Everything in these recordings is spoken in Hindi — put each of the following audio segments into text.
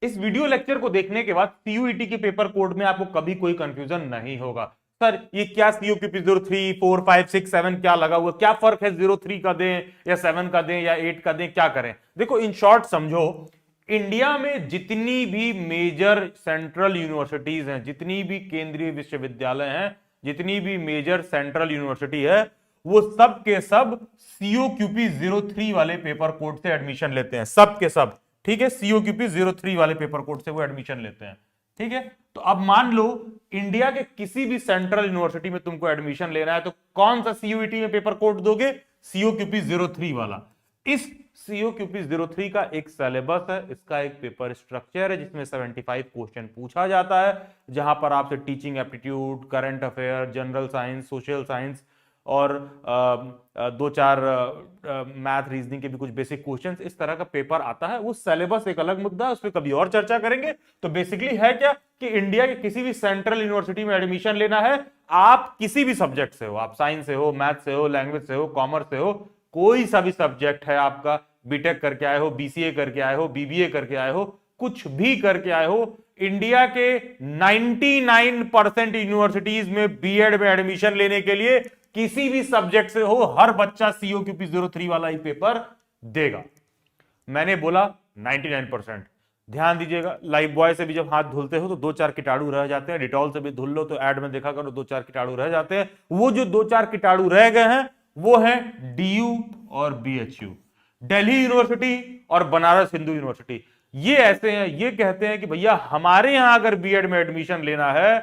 इस वीडियो लेक्चर को देखने के बाद सीयूईटी के पेपर कोड में आपको कभी कोई कंफ्यूजन नहीं होगा। सर ये क्या सीओक्यूपी 03, 4, 5, 6, 7 क्या लगा हुआ, क्या फर्क है 03 का दें या 7 का दें या 8 का दें, क्या करें? देखो इन शॉर्ट समझो, इंडिया में जितनी भी मेजर सेंट्रल यूनिवर्सिटीज हैं, जितनी भी केंद्रीय विश्वविद्यालय हैं, जितनी भी मेजर सेंट्रल यूनिवर्सिटी है, वो सब के सब सीओक्यूपी 03 वाले पेपर कोड से एडमिशन लेते हैं, सब के सब। ठीक है, सीओक्यूपी 03 वाले पेपर कोड से वो एडमिशन लेते हैं। ठीक है, तो अब मान लो इंडिया के किसी भी सेंट्रल यूनिवर्सिटी में तुमको एडमिशन लेना है, तो कौन सा सीयूईटी में पेपर कोड दोगे? सीओक्यूपी 03 वाला। इस सीओक्यूपी 03 का एक सिलेबस है, इसका एक पेपर स्ट्रक्चर है जिसमें 75 क्वेश्चन पूछा जाता है, जहां पर आपसे teaching aptitude, current affair, general science, social science और दो चार मैथ रीजनिंग के भी कुछ बेसिक क्वेश्चंस, इस तरह का पेपर आता है। वो सिलेबस एक अलग मुद्दा है, उस पर कभी और चर्चा करेंगे। तो बेसिकली है क्या कि इंडिया के किसी भी सेंट्रल यूनिवर्सिटी में एडमिशन लेना है, आप किसी भी सब्जेक्ट से हो, आप साइंस से हो, मैथ से हो, लैंग्वेज से हो, कॉमर्स से हो, कोई सा भी सब्जेक्ट है आपका, बीटेक करके आए हो, बीसीए करके आए हो, बीबीए करके आए हो, कुछ भी करके आए हो, इंडिया के 99% यूनिवर्सिटीज में बीएड में एडमिशन लेने के लिए किसी भी सब्जेक्ट से हो, हर बच्चा सीओक्यूपी 03 वाला ही पेपर देगा। मैंने बोला 99%। ध्यान दीजिएगा, लाइफ बॉय से भी जब हाथ धुलते हो तो दो चार कीटाणु रह जाते हैं, डिटॉल से भी धुल लो तो ऐड में देखा करो दो चार कीटाणु रह जाते हैं। वो जो दो चार कीटाणु रह गए हैं वो है डीयू और बीएचयू, दिल्ली यूनिवर्सिटी और बनारस हिंदू यूनिवर्सिटी। ये ऐसे हैं, ये कहते हैं कि भैया हमारे यहां अगर बीएड में एडमिशन लेना है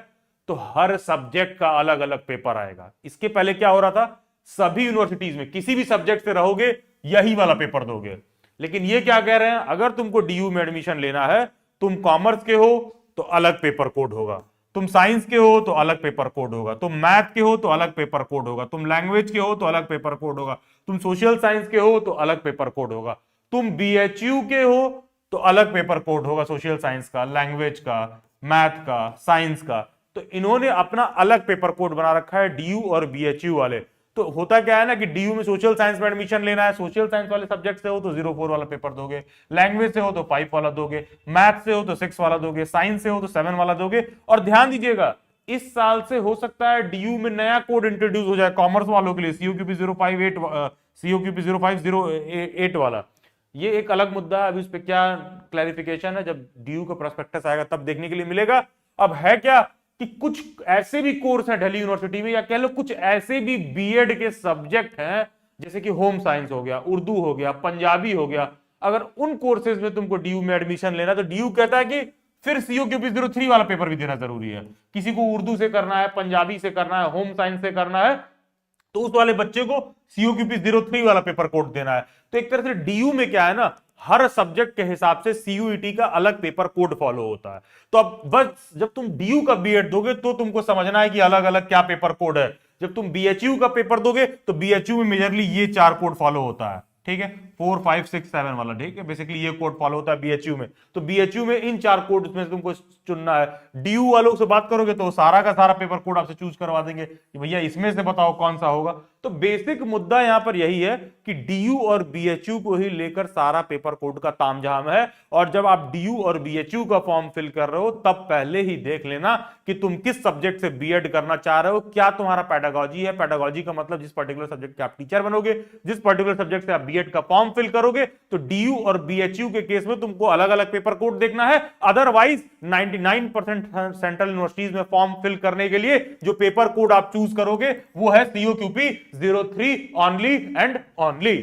तो हर सब्जेक्ट का अलग अलग पेपर आएगा। इसके पहले क्या हो रहा था, सभी यूनिवर्सिटीज में किसी भी सब्जेक्ट से रहोगे यही वाला पेपर दोगे। लेकिन ये क्या कह रहे हैं, अगर तुमको डीयू में एडमिशन लेना है, तुम कॉमर्स के हो तो अलग पेपर कोड होगा, तुम साइंस के हो तो अलग पेपर कोड होगा, तुम मैथ के हो तो अलग पेपर कोड होगा, तुम लैंग्वेज के हो तो अलग पेपर कोड होगा, तुम सोशल साइंस के हो तो अलग पेपर कोड होगा, तुम बीएचयू के हो तो अलग पेपर कोड होगा, सोशल साइंस का, लैंग्वेज का, मैथ का, साइंस का। तो इन्होंने अपना अलग पेपर कोड बना रखा है डीयू और बीएचयू वाले। तो होता क्या है ना कि डीयू में सोशल साइंस में एडमिशन लेना है, सोशल साइंस वाले सब्जेक्ट से हो तो 04 वाला पेपर दोगे, लैंग्वेज से हो तो 5 वाला दोगे, मैथ से हो तो 6 वाला दोगे, साइंस से हो तो 7 वाला दोगे। और ध्यान दीजिएगा, इस साल से हो सकता है डीयू में नया कोड इंट्रोड्यूस हो जाए कॉमर्स वालों के लिए, सीओक्यूपी 058 सीओक्यूपी 0508 वाला। ये एक अलग मुद्दा है, अभी इस पे क्या क्लैरिफिकेशन है जब डीयू का प्रोस्पेक्टस आएगा तब देखने के लिए मिलेगा। अब है क्या कि कुछ ऐसे भी कोर्स हैं दिल्ली यूनिवर्सिटी में, या कह लो कुछ ऐसे भी बीएड के सब्जेक्ट हैं, जैसे कि होम साइंस हो गया, उर्दू हो गया, पंजाबी हो गया। अगर उन कोर्सेज में तुमको डीयू में एडमिशन लेना तो डीयू कहता है कि फिर सीओक्यूपी 03 वाला पेपर भी देना जरूरी है। किसी को उर्दू से करना है, पंजाबी से करना है, होम साइंस से करना है, तो उस वाले बच्चे को सीओक्यूपी 03 वाला पेपर कोड देना है। तो एक तरह से डीयू में क्या है ना, हर सब्जेक्ट के हिसाब से सीयूईटी का अलग पेपर कोड फॉलो होता है। तो अब बस जब तुम डीयू का बीएड दोगे तो तुमको समझना है कि अलग अलग क्या पेपर कोड है। जब तुम बीएचयू का पेपर दोगे तो बीएचयू में मेजरली ये चार कोड फॉलो होता है। ठीक है, 4, 5, 6, 7 वाला। ठीक है, बेसिकली ये कोड फॉलो होता है बीएचयू में। तो बीएचयू में इन चार कोड में तुमको चुनना है। डीयू वालों से बात करोगे तो सारा का सारा पेपर कोड आपसे चूज करवा देंगे कि भैया इसमें से बताओ कौन सा होगा। तो बेसिक मुद्दा यहां पर यही है कि डीयू और बीएचयू को ही लेकर सारा पेपर कोड का तामझाम है। और जब आप डीयू और बीएचयू का फॉर्म फिल कर रहे हो तब पहले ही देख लेना कि तुम किस सब्जेक्ट से बीएड करना चाह रहे हो, क्या तुम्हारा पेडागोजी है। पेडागोजी का मतलब जिस पर्टिकुलर सब्जेक्ट के आप टीचर बनोगे, जिस पर्टिकुलर सब्जेक्ट से आप बीएड का फॉर्म फिल करोगे। तो डीयू और बीएचयू के केस में तुमको अलग अलग पेपर कोड देखना है। अदरवाइज 99% सेंट्रल यूनिवर्सिटीज में फॉर्म फिल करने के लिए जो पेपर कोड आप चूज करोगे वो है सीओक्यूपी 03 ओनली एंड ओनली।